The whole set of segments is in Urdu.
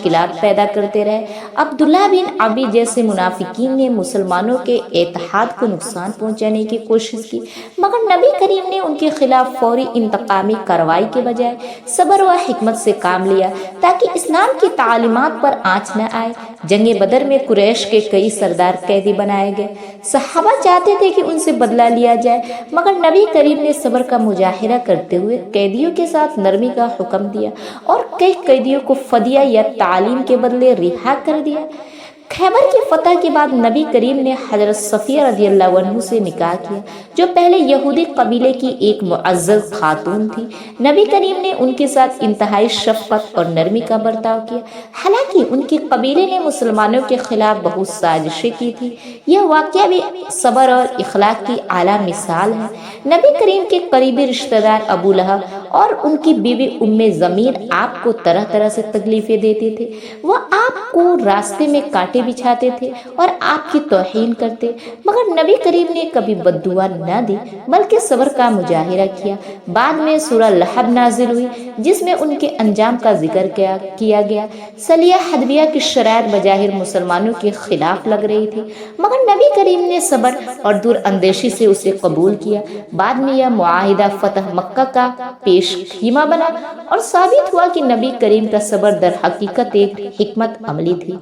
مشکلات پیدا کرتے رہے۔ عبداللہ بن ابی جیسے منافقین نے مسلمانوں کے اتحاد کو نقصان پہنچانے کی کوشش کی، مگر نبی کریم نے ان کے خلاف فوری انتقامی کارروائی کے بجائے صبر و حکمت سے کام لیا تاکہ اسلام کی تعلیمات پر آنچ نہ آئے۔ جنگ بدر میں قریش کے کئی سردار قیدی بنائے گئے۔ صحابہ چاہتے تھے کہ ان سے بدلہ لیا جائے، مگر نبی کریم نے صبر کا مظاہرہ کرتے ہوئے قیدیوں کے ساتھ نرمی کا حکم دیا اور کئی قیدیوں کو فدیہ یا تعلیم کے بدلے رہا کر دیا۔ خیبر کی فتح کے بعد نبی کریم نے حضرت صفیہ رضی اللہ عنہ سے نکاح کیا، جو پہلے یہودی قبیلے کی ایک معزز خاتون تھی۔ نبی کریم نے ان کے ساتھ انتہائی شفقت اور نرمی کا برتاؤ کیا، حالانکہ ان کے قبیلے نے مسلمانوں کے خلاف بہت سازشیں کی تھی۔ یہ واقعہ بھی صبر اور اخلاق کی اعلیٰ مثال ہے۔ نبی کریم کے قریبی رشتہ دار ابو لہب اور ان کی بیوی ام ضمیر آپ کو طرح طرح سے تکلیفیں دیتے تھے۔ وہ آپ کو راستے میں کانٹے بچھاتے تھے اور آپ کی توہین کرتے، مگر نبی کریم نے کبھی بد دعا نہ دی بلکہ صبر کا مظاہرہ کیا۔ بعد میں سورہ لہب نازل ہوئی جس میں ان کے انجام کا ذکر کیا گیا۔ صلح حدیبیہ کی شرائط بظاہر مسلمانوں کے خلاف لگ رہی تھی، مگر نبی کریم نے صبر اور دور اندیشی سے اسے قبول کیا۔ بعد میں یہ معاہدہ فتح مکہ کا پیش خیمہ بنا اور ثابت ہوا کہ نبی کریم کا صبر در حقیقت ایک حکمت عملی تھی۔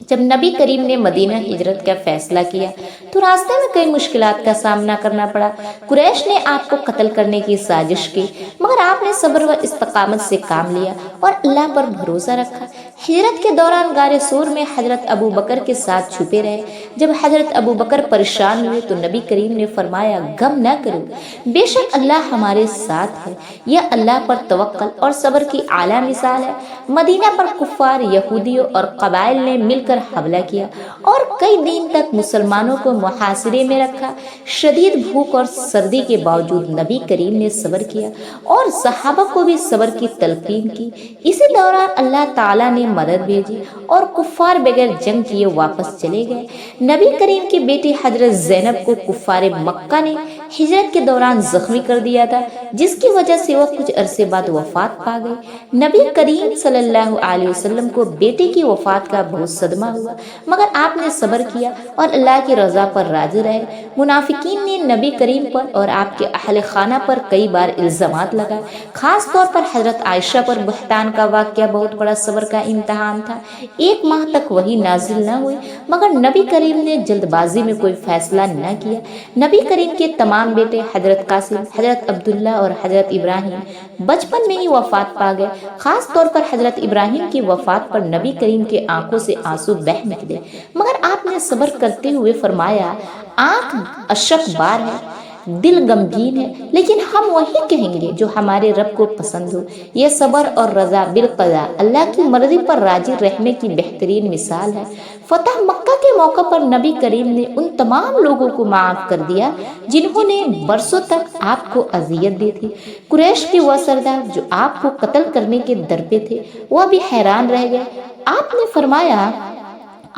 جب نبی کریم نے مدینہ ہجرت کا فیصلہ کیا تو راستے میں کئی مشکلات کا سامنا کرنا پڑا۔ قریش نے آپ کو قتل کرنے کی سازش کی، مگر آپ نے صبر و استقامت سے کام لیا اور اللہ پر بھروسہ رکھا۔ ہجرت کے دوران غار سور میں حضرت ابو بکر کے ساتھ چھپے رہے۔ جب حضرت ابو بکر پریشان ہوئے تو نبی کریم نے فرمایا، غم نہ کرو، بے شک اللہ ہمارے ساتھ ہے۔ یہ اللہ پر توکل اور صبر کی اعلیٰ مثال ہے۔ مدینہ پر کفار، یہودیوں اور قبائل نے مل کر حملہ کیا اور کئی دن تک مسلمانوں کو محاصرے میں رکھا۔ شدید بھوک اور سردی کے باوجود نبی کریم نے صبر کیا اور صحابہ کو بھی صبر کی تلقین کی۔ اسی دوران اللہ تعالیٰ نے مدد بھیجی اور کفار بغیر جنگ کیے واپس چلے گئے۔ نبی کریم کی بیٹی حضرت زینب کو کفار مکہ نے ہجرت کے دوران زخمی کر دیا تھا، جس کی وجہ سے وہ کچھ عرصے بعد وفات پا گئی۔ نبی کریم صلی اللہ علیہ وسلم کو بیٹے کی وفات کا بہت صدمہ ہوا، مگر آپ نے صبر کیا اور اللہ کی رضا پر راضی رہے۔ منافقین نے نبی کریم پر اور آپ کے اہل خانہ پر کئی بار الزامات لگائے، خاص طور پر حضرت عائشہ پر بہتان کا واقعہ بہت بڑا صبر کا امتحان تھا۔ 1 ماہ تک وحی نازل نہ ہوئی، مگر نبی کریم نے جلد بازی میں کوئی فیصلہ نہ کیا۔ نبی کریم کے تمام بیٹے حضرت قاسم، حضرت عبداللہ اور حضرت ابراہیم بچپن میں ہی وفات پا گئے۔ خاص طور پر حضرت ابراہیم کی وفات پر نبی کریم کے آنکھوں سے آنسو بہہ نکلے، مگر آپ نے صبر کرتے ہوئے فرمایا، آنکھ اشک بار ہے، دل غمگین ہے، لیکن ہم وہی کہیں گے جو ہمارے رب کو پسند ہو۔ یہ صبر اور رضا بالقضاء، اللہ کی مرضی پر راضی رہنے کی بہترین مثال ہے۔ فتح مکہ کے موقع پر نبی کریم نے ان تمام لوگوں کو معاف کر دیا جنہوں نے برسوں تک آپ کو اذیت دی تھی۔ قریش کے وہ سردار جو آپ کو قتل کرنے کے در پہ تھے، وہ بھی حیران رہ گئے۔ آپ نے فرمایا،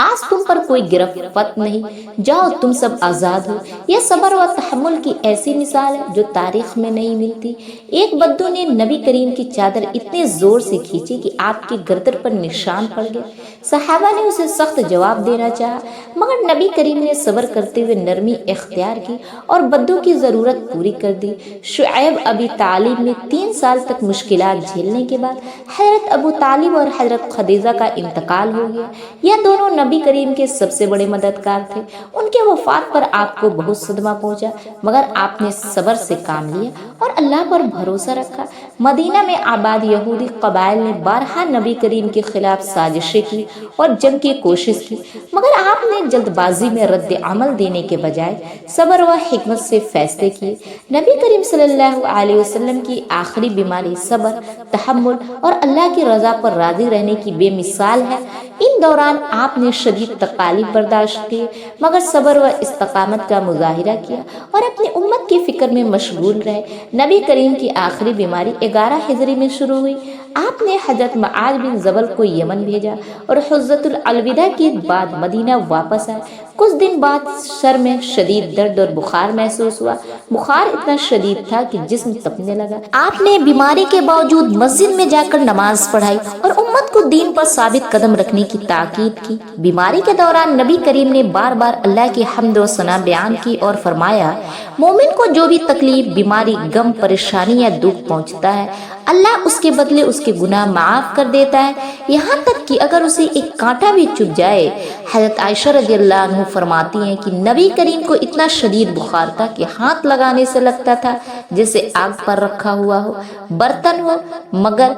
آج تم پر کوئی گرفت نہیں، جاؤ تم سب آزاد ہو۔ یہ صبر و تحمل کی ایسی مثال ہے جو تاریخ میں نہیں ملتی۔ ایک بدو نے نبی کریم کی چادر اتنے زور سے کھینچی کہ آپ کی گردن پر نشان پڑ گئے۔ صحابہ نے اسے سخت جواب دینا چاہا، مگر نبی کریم نے صبر کرتے ہوئے نرمی اختیار کی اور بدو کی ضرورت پوری کر دی۔ شعیب ابی طالب نے 3 سال تک مشکلات جھیلنے کے بعد حضرت ابو طالب اور حضرت خدیجہ کا انتقال ہو گیا۔ یہ دونوں نبی کریم کے سب سے بڑے مددگار تھے۔ ان کے وفات پر آپ کو بہت صدمہ پہنچا، مگر آپ نے صبر سے کام لیا اور اللہ پر بھروسہ رکھا۔ مدینہ میں آباد یہودی قبائل نے بارہا نبی کریم کے خلاف سازشیں کی اور جنگ کی کوشش کی، مگر آپ نے جلد بازی میں رد عمل دینے کے بجائے صبر و حکمت سے فیصلے کیے۔ نبی کریم صلی اللہ علیہ وسلم کی آخری بیماری صبر، تحمل اور اللہ کی رضا پر راضی رہنے کی بے مثال ہے۔ ان دوران آپ نے شدید تکالیف برداشت کی، مگر صبر و استقامت کا مظاہرہ کیا اور اپنی امت کی فکر میں مشغول رہے۔ نبی کریم کی آخری بیماری 11 ہجری میں شروع ہوئی۔ آپ نے حضرت معاذ بن جبل کو یمن بھیجا اور حجۃ الوداع کے بعد مدینہ واپس آئے۔ کچھ دن بعد سر میں شدید درد اور بخار محسوس ہوا۔ بخار اتنا شدید تھا کہ جسم تپنے لگا۔ آپ نے بیماری کے باوجود مسجد میں جا کر نماز پڑھائی اور امت کو دین پر ثابت قدم رکھنے کی تاکید کی۔ بیماری کے دوران نبی کریم نے بار بار اللہ کی حمد و ثنا بیان کی اور فرمایا، مومن کو جو بھی تکلیف، بیماری، غم، پریشانی یا دکھ پہنچتا ہے، اللہ اس کے بدلے اس کے گناہ معاف کر دیتا ہے، یہاں تک کہ اگر اسے ایک کانٹا بھی چبھ جائے۔ حضرت عائشہ رضی اللہ عنہ فرماتی ہیں کہ نبی کریم کو اتنا شدید بخار تھا کہ ہاتھ لگانے سے لگتا تھا جیسے آگ پر رکھا ہوا ہو برتن ہو، مگر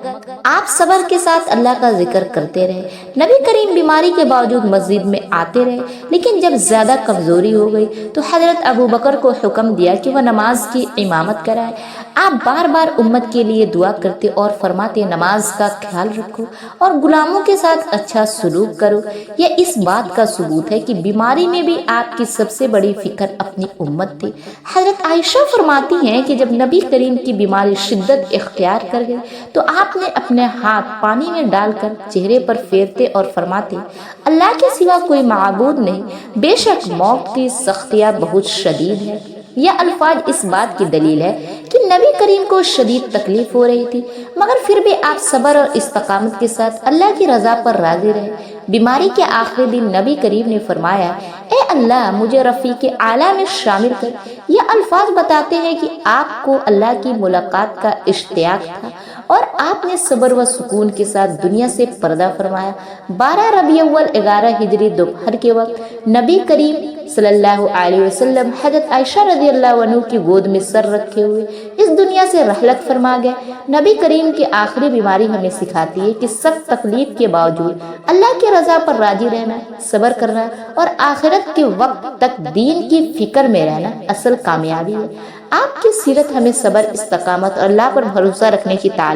آپ صبر کے ساتھ اللہ کا ذکر کرتے رہے۔ نبی کریم بیماری کے باوجود مسجد میں آتے رہے، لیکن جب زیادہ کمزوری ہو گئی تو حضرت ابو بکر کو حکم دیا کہ وہ نماز کی امامت کرائے۔ آپ بار بار امت کے لیے دعا کرتے اور فرماتے، نماز کا خیال رکھو اور غلاموں کے ساتھ اچھا سلوک کرو۔ یہ اس بات کا ثبوت ہے کہ بیماری میں بھی آپ کی سب سے بڑی فکر اپنی امت تھی۔ حضرت عائشہ فرماتی ہیں کہ جب نبی کریم کی بیماری شدت اختیار کر گئی تو آپ نے اپنے ہاتھ پانی میں ڈال کر چہرے پر پھیرتے اور فرماتے، اللہ کے سوا کوئی معبود نہیں، بے شک موت کی سختیاں بہت شدید ہے۔ یہ الفاظ اس بات کی دلیل ہے کہ نبی کریم کو شدید تکلیف ہو رہی تھی، مگر پھر بھی آپ صبر اور استقامت کے ساتھ اللہ کی رضا پر راضی رہے۔ بیماری کے آخری دن نبی کریم نے فرمایا، اے اللہ مجھے رفیق اعلیٰ میں شامل کر۔ یہ الفاظ بتاتے ہیں کہ آپ کو اللہ کی ملاقات کا اشتیاق تھا اور آپ نے صبر و سکون کے ساتھ دنیا سے پردہ فرمایا۔ 12 ربیع الاول 11 ہجری دوپہر کے وقت نبی کریم صلی اللہ علیہ وسلم حضرت عائشہ رضی اللہ عنہ کی گود میں سر رکھے ہوئے اس دنیا سے رحلت فرما گئے۔ نبی کریم کی آخری بیماری ہمیں سکھاتی ہے کہ سخت تکلیف کے باوجود اللہ کی رضا پر راضی رہنا، صبر کرنا اور آخرت کے وقت تک دین کی فکر میں رہنا اصل کامیابی ہے۔ آپ کی سیرت ہمیں صبر، استقامت اور اللہ پر بھروسہ رکھنے کی تعلیم